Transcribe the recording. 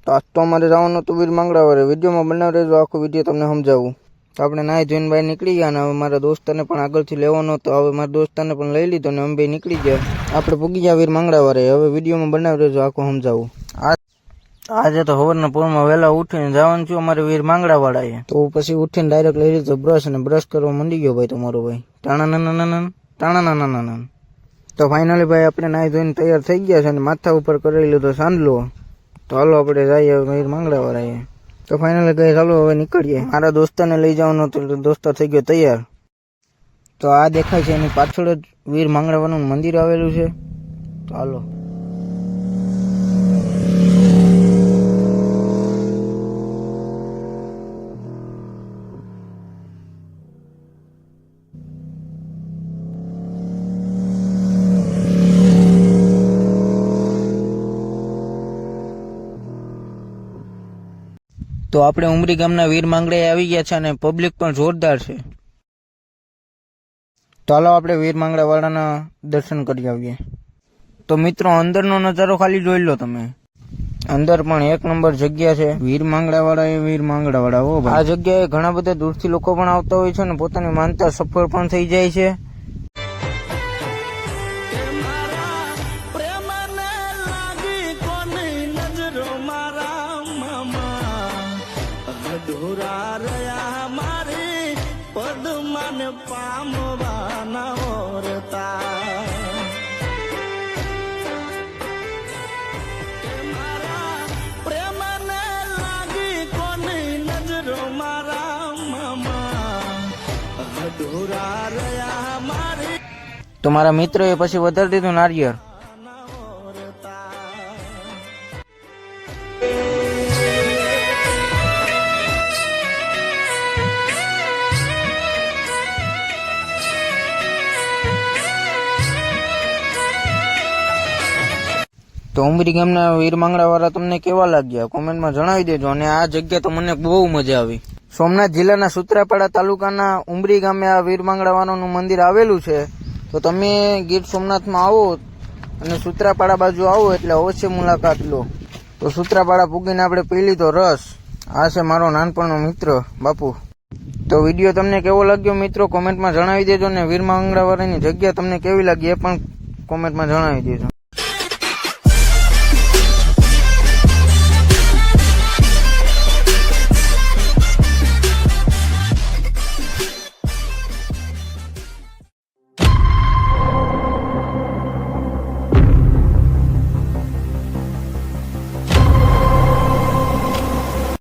તો આજ તો અમારે જવાનું હતું વીર માંગડાવાળે. વિડીયોમાં બનાવી રહેજો, આખો વિડીયો તમને સમજાવું. તો આપણે નાહી ધોઈને બહાર નીકળી ગયા અને હવે મારા દોસ્તાને પણ આગળથી લેવાનો હતો. હવે મારા દોસ્તાને પણ લઈ લીધો અને અમે બે નીકળી ગયા. આપણે પૂગી ગયા વીર માંગડાવાળે. હવે વિડીયોમાં બનાવી રહેજો, આખો સમજાવું. આજે તો સવારના પોરમાં વહેલા ઉઠીને જવાનું છું અમારે વીર માંગડાવાળાએ. તો પછી ઉઠીને ડાયરેક્ટ લઈ લીધો બ્રશ અને બ્રશ કરવા માંડી ગયો ભાઈ તમારો ભાઈ. ટાણા નાના. તો ફાઇનલી ભાઈ આપણે નાહી ધોઈને તૈયાર થઈ ગયા છે અને માથા ઉપર કરી લીધો સાંડલો. તો હાલો આપણે જઈએ વીર માંગડાવાળાએ. તો ફાઇનલી ગઈ ચાલો હવે નીકળીએ. મારા દોસ્તાને લઈ જવાનો હતો એટલે દોસ્તા થઈ ગયો તૈયાર. તો આ દેખાય છે એની પાછળ જ વીર માંગડાવાળાનું મંદિર આવેલું છે. તો હાલો. તો આપણે ઉમરી ગામના વીર માંગડે આવી ગયા છે અને પબ્લિક પણ જોરદાર છે. તો હાલો આપણે વીર માંગડા વાળાના દર્શન કરી આવીએ. તો મિત્રો અંદરનો નજારો ખાલી જોઈ લો તમે. અંદર પણ એક નંબર જગ્યા છે. વીર માંગડા વાળા એ વીર માંગડા વાળા હો ભાઈ. આ જગ્યાએ ઘણા બધા દૂરથી લોકો પણ આવતા હોય છે અને પોતાની માનતા સફળ પણ થઈ જાય છે. તો મારા મિત્ર એ પછી વધારી દીધું નારિયેળ. તો ઉમરી ગામના વીર માંગડા વાળા તમને કેવા લાગ્યા કોમેન્ટમાં જણાવી દેજો. અને આ જગ્યા તો મને બહુ મજા આવી. સોમનાથ જિલ્લાના સૂત્રાપાડા તાલુકાના ઉમરી ગામે આ વીર માંગડા વાળાનું મંદિર આવેલું છે. તો તમે ગીર સોમનાથમાં આવો અને સૂત્રાપાડા બાજુ આવો એટલે અવશ્ય મુલાકાત લો. તો સૂત્રાપાડા પૂગીને આપણે પી લીધો રસ. આ છે મારો નાનપણનો મિત્ર બાપુ. તો વિડીયો તમને કેવો લાગ્યો મિત્રો કોમેન્ટમાં જણાવી દેજો. ને વીર માંગડા વાળાની જગ્યા તમને કેવી લાગી એ પણ કોમેન્ટમાં જણાવી દેજો.